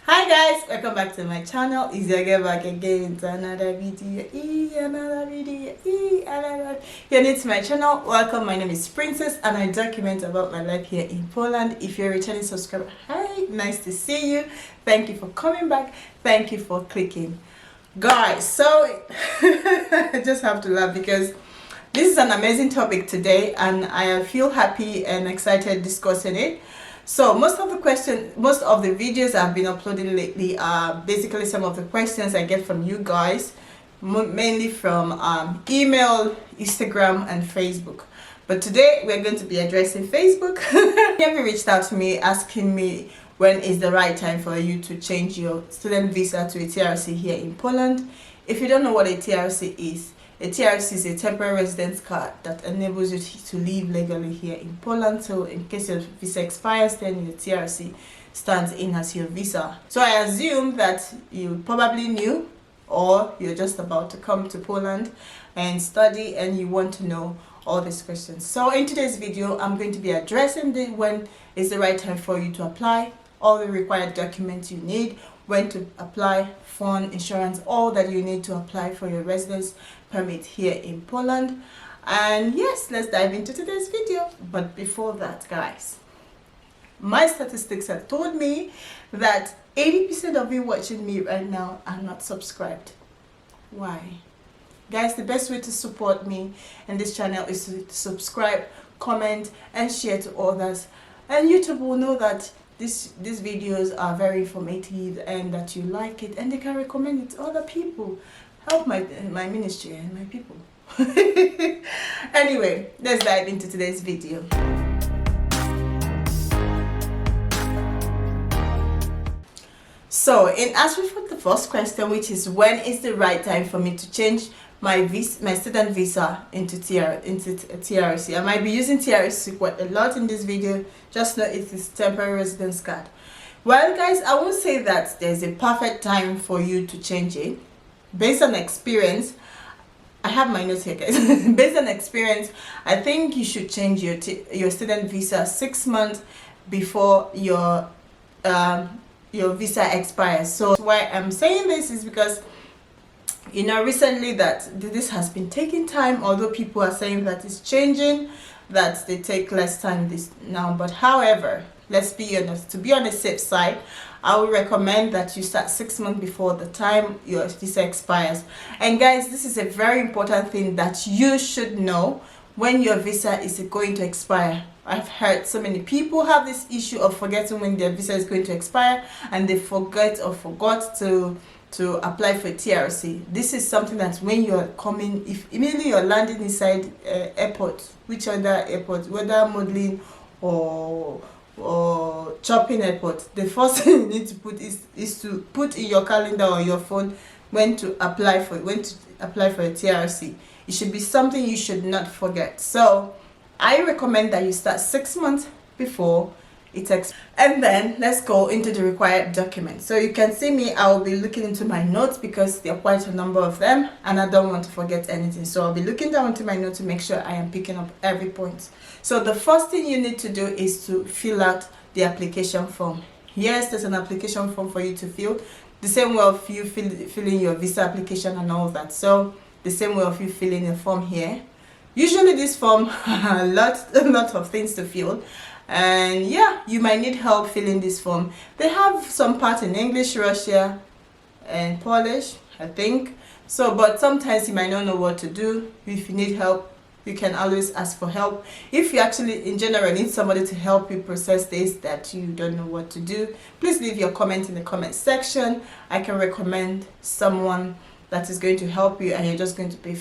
Hi guys, welcome back to my channel. It's your girl back again to another video. You're new to my channel. Welcome. My name is Princess and I document about my life here in Poland. If you're a returning subscriber, hi, nice to see you. Thank you for coming back. Thank you for clicking. Guys, so I just have to laugh because this is an amazing topic today and I feel happy and excited discussing it. So most of the videos I've been uploading lately are basically some of the questions I get from you guys, mainly from email, Instagram and Facebook. But today we're going to be addressing Facebook. Have reached out to me asking me when is the right time for you to change your student visa to a TRC here in Poland. If you don't know what a TRC is, a TRC is a temporary residence card that enables you to live legally here in Poland. So in case your visa expires, then your TRC stands in as your visa. So I assume that you probably knew, or you're just about to come to Poland and study and you want to know all these questions. So in today's video, I'm going to be addressing when is the right time for you to apply, all the required documents you need, when to apply, phone, insurance, all that you need to apply for your residence permit here in Poland. And yes, let's dive into today's video. But before that, guys, my statistics have told me that 80% of you watching me right now are not subscribed. Why? Guys, the best way to support me in this channel is to subscribe, comment and share to others, and YouTube will know that these videos are very informative and that you like it and they can recommend it to other people. Help my ministry and my people. Anyway, let's dive into today's video. So in answering for the first question, which is when is the right time for me to change my student visa into TRC. I might be using TRC quite a lot in this video. Just know it is temporary residence card. Well guys, I won't say that there's a perfect time for you to change it. Based on experience, I have my notes here guys. Based on experience, I think you should change your student visa 6 months before your visa expires. So why I'm saying this is because you know recently that this has been taking time, although people are saying that it's changing, that they take less time this now. But however, let's be honest, to be on the safe side, I would recommend that you start 6 months before the time your visa expires. And guys, this is a very important thing that you should know when your visa is going to expire. I've heard so many people have this issue of forgetting when their visa is going to expire and they forgot to apply for TRC. This is something that when you're coming, if immediately you're landing inside airport, which other airport, whether Modlin or Chopping airport, the first thing you need to put is to put in your calendar or your phone when to apply for a TRC. It should be something you should not forget. So I recommend that you start 6 months before it expires. And then let's go into the required documents. So you can see me, I will be looking into my notes because there are quite a number of them and I don't want to forget anything. So I'll be looking down into my notes to make sure I am picking up every point. So the first thing you need to do is to fill out the application form. Yes, there's an application form for you to fill. The same way of you filling your visa application and all that. So the same way of you filling a form here. Usually this form a lot of things to fill. And yeah, you might need help filling this form. They have some part in English, Russian and Polish, I think. So but sometimes you might not know what to do. If you need help, you can always ask for help. If you actually in general need somebody to help you process this that you don't know what to do, please leave your comment in the comment section. I can recommend someone that is going to help you and you're just going to pay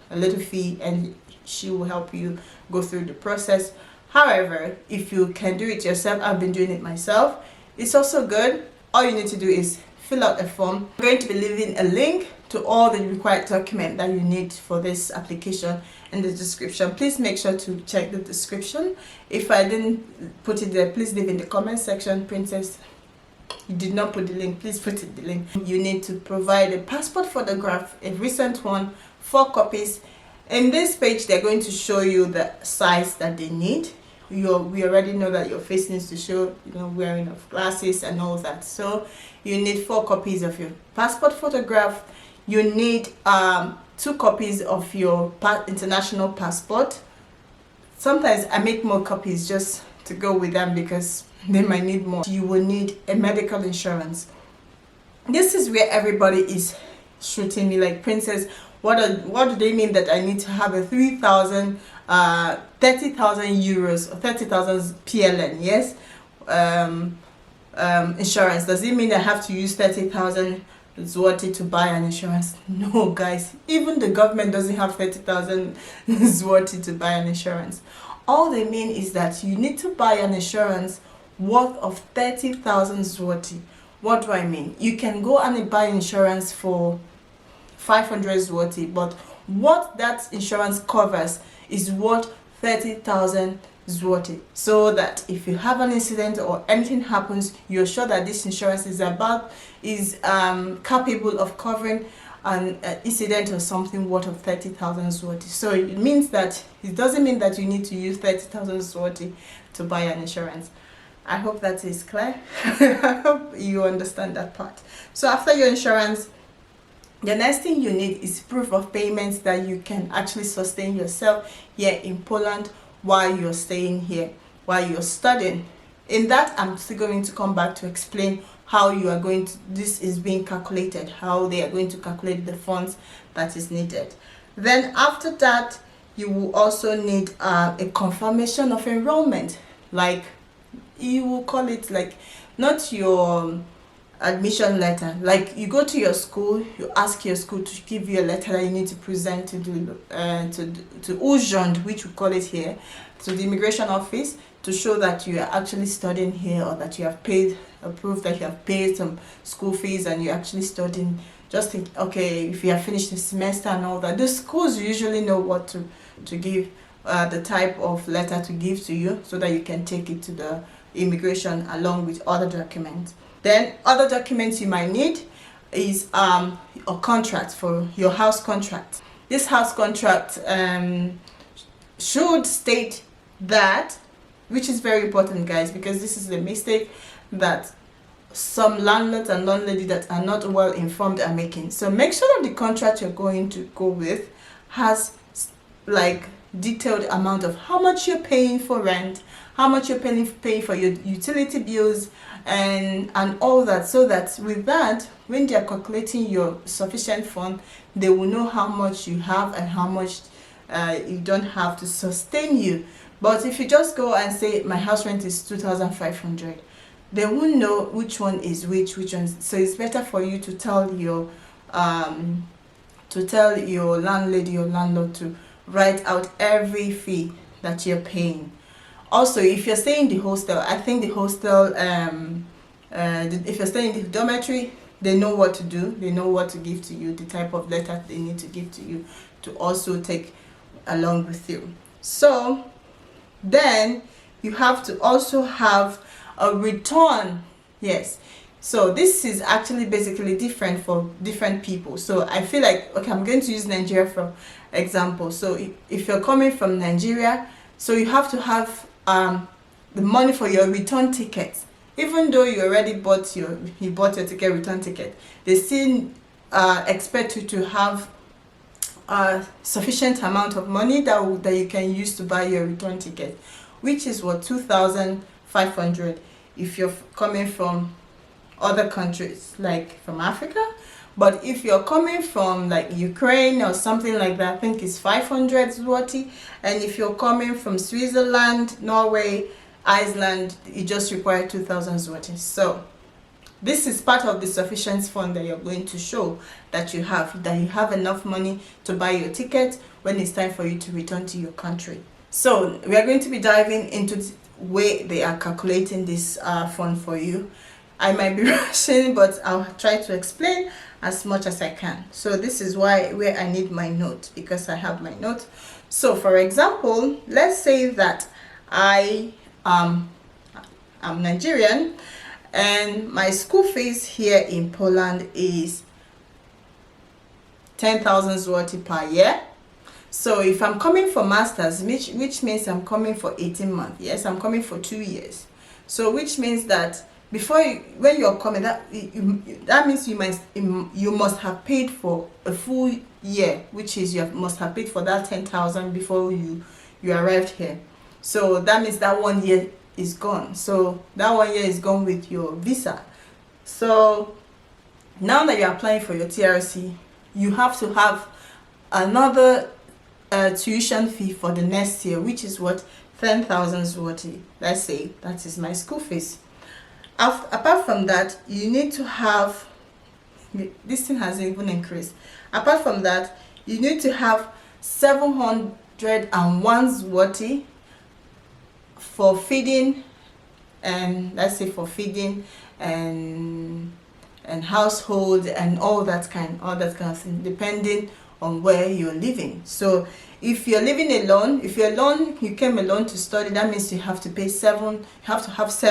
a little fee and she will help you go through the process. However, if you can do it yourself, I've been doing it myself, it's also good. All you need to do is fill out a form. I'm going to be leaving a link to all the required documents that you need for this application in the description. Please make sure to check the description. If I didn't put it there, please leave in the comment section. Princess, you did not put the link, please put it the link. You need to provide a passport photograph, a recent one, 4 copies. In this page, they're going to show you the size that they need we already know that your face needs to show, wearing of glasses and all that. So you need 4 copies of your passport photograph. You need 2 copies of your international passport. Sometimes I make more copies just to go with them because they might need more. You will need a medical insurance. This is where everybody is shooting me like, Princess, what do they mean that I need to have a 30,000 euros or 30,000 PLN, yes, insurance? Does it mean I have to use 30,000 zloty to buy an insurance? No, guys, even the government doesn't have 30,000 zloty to buy an insurance. All they mean is that you need to buy an insurance worth of 30,000 zloty. What do I mean? You can go and buy insurance for 500 zloty, but what that insurance covers is worth 30,000 zloty, so that if you have an incident or anything happens, you're sure that this insurance is capable of covering an incident or something worth of 30,000 zloty. So it means that it doesn't mean that you need to use 30,000 zloty to buy an insurance. I hope that is clear. I hope you understand that part. So after your insurance, the next thing you need is proof of payments that you can actually sustain yourself here in Poland while you're staying here, while you're studying. In that, I'm still going to come back to explain how you are going to, this is being calculated, how they are going to calculate the funds that is needed. Then after that, you will also need a confirmation of enrollment, like you will call it, like, not your admission letter, like you go to your school, you ask your school to give you a letter that you need to present to urząd, which we call it here, to the immigration office, to show that you are actually studying here, or that you have paid a proof that you have paid some school fees and you're actually studying. Just think, okay, if you have finished the semester and all that, the schools usually know what to give, the type of letter to give to you, so that you can take it to the immigration along with other documents. Then other documents you might need is a contract for your house contract. This house contract should state that, which is very important, guys, because this is a mistake that some landlords and landladies that are not well informed are making. So make sure that the contract you're going to go with has like detailed amount of how much you're paying for rent, how much you're paying for your utility bills, and all that, so that with that, when they are calculating your sufficient fund, they will know how much you have and how much you don't have to sustain you. But if you just go and say my house rent is 2,500, they won't know which one is which one. So it's better for you to tell your landlady or landlord to write out every fee that you're paying. Also, if you're staying in the hostel, I think the hostel, if you're staying in the dormitory, they know what to do. They know what to give to you, the type of letter they need to give to you to also take along with you. So then you have to also have a return. Yes. So this is actually basically different for different people. So I feel like, okay, I'm going to use Nigeria for example. So if you're coming from Nigeria, so you have to have the money for your return ticket. Even though you already bought your ticket, return ticket, they still expect you to have a sufficient amount of money that you can use to buy your return ticket, which is what, 2,500 if you're coming from other countries, like from Africa. But if you're coming from like Ukraine or something like that, I think it's 500 zloty. And if you're coming from Switzerland, Norway, Iceland, you just require 2,000 zloty. So this is part of the sufficient fund that you're going to show that you have enough money to buy your ticket when it's time for you to return to your country. So we are going to be diving into the way they are calculating this fund for you. I might be rushing, but I'll try to explain as much as I can. So this is where I need my note, because I have my note. So for example, let's say that I'm Nigerian and my school fees here in Poland is 10,000 zloty per year. So if I'm coming for masters, which means I'm coming for 18 months. Yes, I'm coming for 2 years. So which means that when you're coming, that means you must have paid for a full year, which is must have paid for that 10,000 before you arrived here. So that means that 1 year is gone. So that 1 year is gone with your visa. So now that you're applying for your TRC, you have to have another tuition fee for the next year, which is what, 10,000 zloty. Let's say that is my school fees. Apart from that, you need to have, this thing has even increased. Apart from that, you need to have 701 zloty for feeding, and let's say for feeding and household and all that kind of thing, depending on where you're living. So if you're living alone, you came alone to study, that means you have to pay 701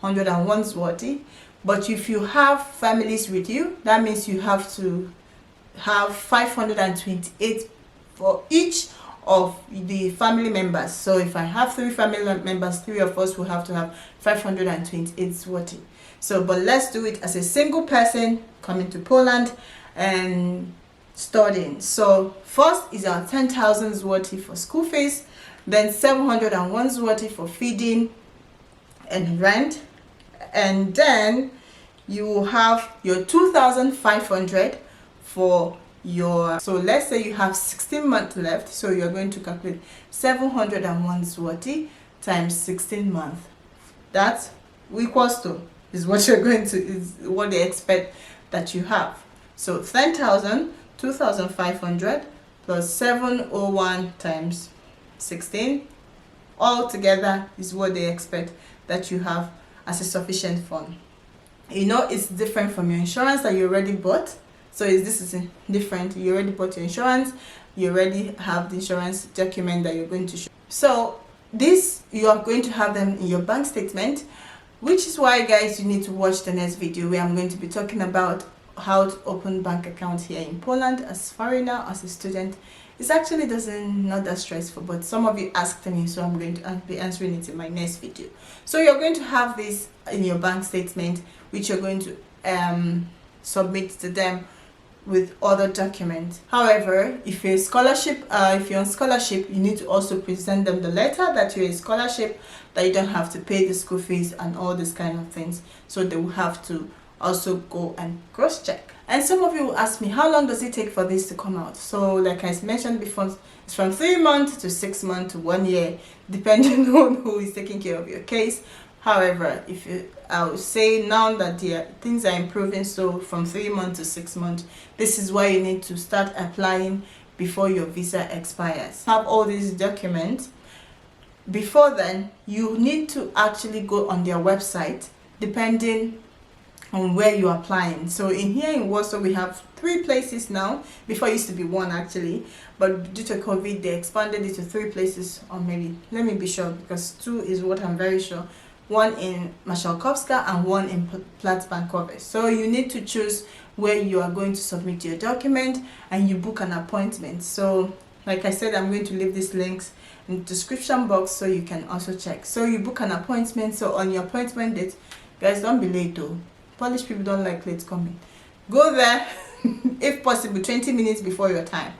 zloty. But if you have families with you, that means you have to have 528 for each of the family members. So if I have 3 family members, 3 of us will have to have 528 zloty. So, but let's do it as a single person coming to Poland and studying. So first is our 10,000 zloty for school fees, then 701 zloty for feeding and rent, and then you will have your 2,500 for your, so let's say you have 16 months left, so you're going to calculate 701 zloty times 16 months. That equals to, is what you're going to, is what they expect that you have. So 10,000, 2,500 plus 701 times 16 all together is what they expect that you have as a sufficient fund. You know, it's different from your insurance that you already bought. So this is different. You already bought your insurance, you already have the insurance document that you're going to show. So this, you are going to have them in your bank statement, which is why, guys, you need to watch the next video where I'm going to be talking about how to open bank account here in Poland as foreigner, as a student. It's actually not that stressful, but some of you asked me, so I'm going to be answering it in my next video. So you're going to have this in your bank statement, which you're going to submit to them with other documents. However, if you're on scholarship, you need to also present them the letter that you're a scholarship, that you don't have to pay the school fees and all these kind of things. So they will have to also go and cross-check. And some of you will ask me, how long does it take for this to come out? So like I mentioned before, it's from 3 months to 6 months to 1 year, depending on who is taking care of your case. However, I would say now that things are improving, so from 3 months to 6 months, this is why you need to start applying before your visa expires. Have all these documents. Before then, you need to actually go on their website, depending on where you're applying. So here in Warsaw, we have 3 places now. Before it used to be 1 actually, but due to COVID, they expanded it to 3 places, or maybe, let me be sure, because 2 is what I'm very sure. 1 in Marszałkowska and 1 in Plac-Bankowy. So you need to choose where you are going to submit your document, and you book an appointment. So like I said, I'm going to leave these links in the description box so you can also check. So you book an appointment. So on your appointment date, guys, don't be late though. Polish people don't like late coming. Go there if possible 20 minutes before your time,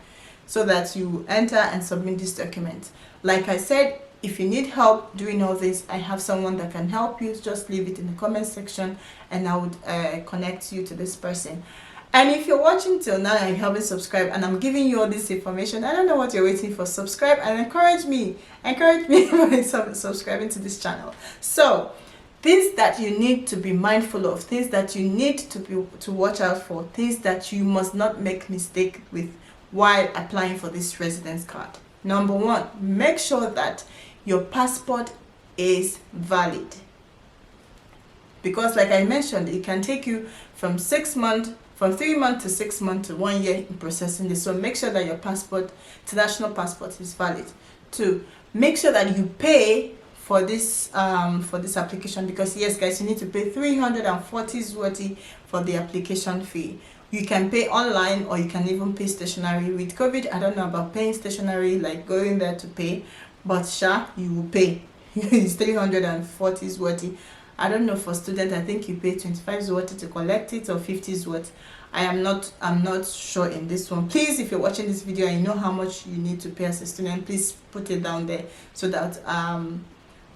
so that you enter and submit this document. Like I said, if you need help doing all this, I have someone that can help you. Just leave it in the comment section and I would connect you to this person. And if you're watching till now and you haven't subscribed, and I'm giving you all this information, I don't know what you're waiting for. Subscribe and encourage me by subscribing to this channel. So things that you need to be mindful of, things that you need to watch out for, things that you must not make mistake with while applying for this residence card. Number 1, make sure that your passport is valid, because like I mentioned, it can take you from 3 months to 6 months to 1 year in processing this. So make sure that your passport, international passport, is valid. 2, make sure that you pay for this application, because yes, guys, you need to pay 340 zloty for the application fee. You can pay online, or you can even pay stationary. With COVID, I don't know about paying stationary, like going there to pay, but sure, you will pay. It's 340 zloty. I don't know, for student, I think you pay 25 zloty to collect it, or 50 zloty. I'm not sure in this one. Please, if you're watching this video and you know how much you need to pay as a student, please put it down there so that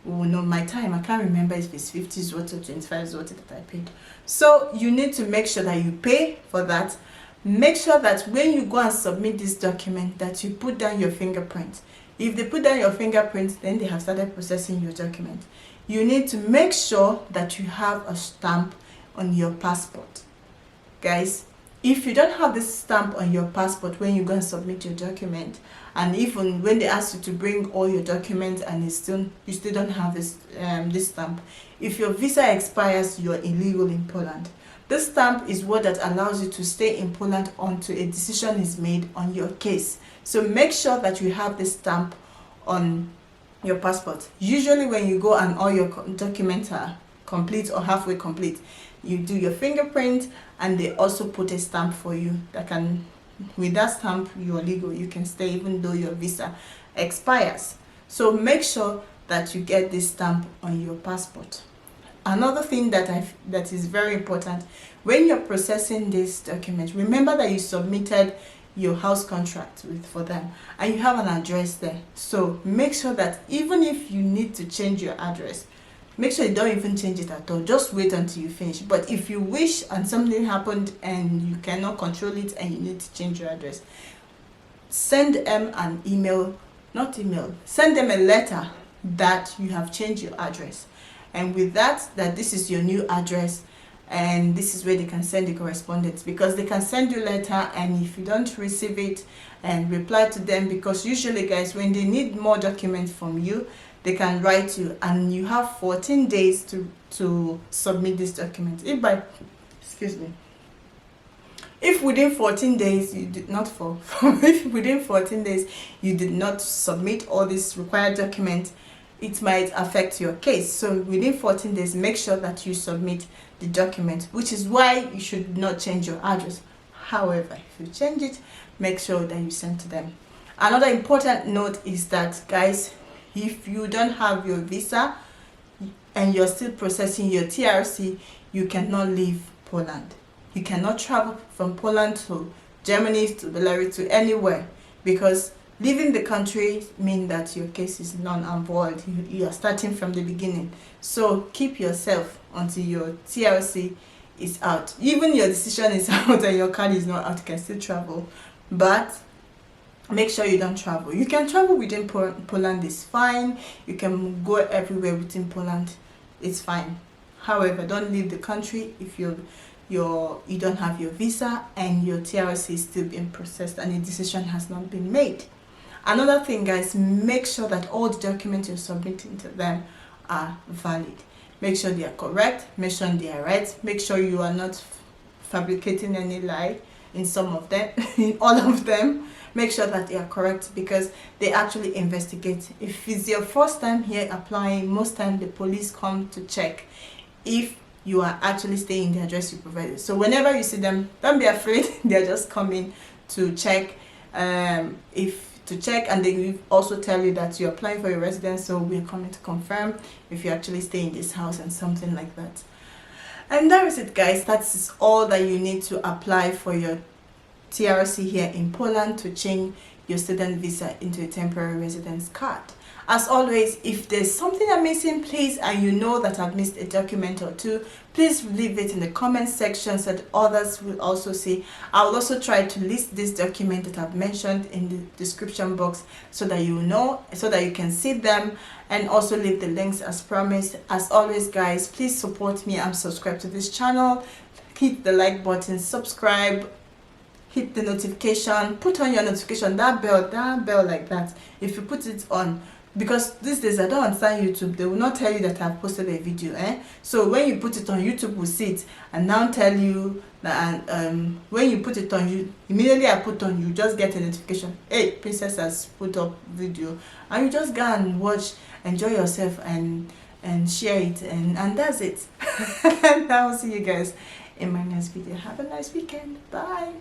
we will know my time. I can't remember if it's 50 zloty or 25 zloty that I paid. So you need to make sure that you pay for that. Make sure that when you go and submit this document, that you put down your fingerprint. If they put down your fingerprint, then they have started processing your document. You need to make sure that you have a stamp on your passport. Guys, if you don't have this stamp on your passport when you go and submit your document, and even when they ask you to bring all your documents and you still don't have this stamp, if your visa expires, you're illegal in Poland. This stamp is what that allows you to stay in Poland until a decision is made on your case. So make sure that you have this stamp on your passport. Usually when you go and all your documents are complete or halfway complete, you do your fingerprint, and they also put a stamp for you that can, with that stamp, you are legal. You can stay even though your visa expires. So make sure that you get this stamp on your passport. Another thing that is very important, when you're processing this document, remember that you submitted your house contract for them, and you have an address there. So make sure that even if you need to change your address, make sure you don't even change it at all. Just wait until you finish. But if you wish and something happened and you cannot control it and you need to change your address, send them an email, send them a letter that you have changed your address. And with that this is your new address, and this is where they can send the correspondence, because they can send you a letter, and if you don't receive it, and reply to them, because usually, guys, when they need more documents from you, they can write you, and you have 14 days to submit this document. If within 14 days you did not if within 14 days you did not submit all these required documents, it might affect your case. So within 14 days, make sure that you submit the document, which is why you should not change your address. However, if you change it, make sure that you send to them. Another important note is that, guys, if you don't have your visa and you're still processing your TRC, you cannot leave Poland. You cannot travel from Poland to Germany, to Belarus, to anywhere, because leaving the country means that your case is null and void. You are starting from the beginning. So keep yourself until your TRC is out. Even your decision is out and your card is not out, you can still travel. But make sure you don't travel. You can travel within Poland, is fine. You can go everywhere within Poland, it's fine. However, don't leave the country if you don't have your visa and your TRC is still being processed and a decision has not been made. Another thing, guys, make sure that all the documents you're submitting to them are valid. Make sure they are correct, make sure they are right, make sure you are not fabricating any lie in some of them, in all of them. Make sure that they are correct, because they actually investigate. If it's your first time here applying, most time the police come to check if you are actually staying in the address you provided. So whenever you see them, don't be afraid. They're just coming to check, and they will also tell you that you're applying for your residence, so we're coming to confirm if you actually stay in this house and something like that. And that is it, guys. That's all that you need to apply for your TRC here in Poland, to change your student visa into a temporary residence card. As always, if there's something I'm missing, please, and you know that I've missed a document or two, please leave it in the comment section so that others will also see. I'll also try to list this document that I've mentioned in the description box so that you know, so that you can see them, and also leave the links as promised. As always, guys, please support me and subscribe to this channel. Hit the like button, subscribe, hit the notification, put on your notification, that bell like that. If you put it on, because these days I don't understand YouTube, they will not tell you that I've posted a video, so when you put it on, YouTube will see it and now tell you that, when you put it on, you immediately I put on, you just get a notification, hey, Princess has put up video, and you just go and watch, enjoy yourself, and share it, and that's it. And I will see you guys in my next video. Have a nice weekend. Bye.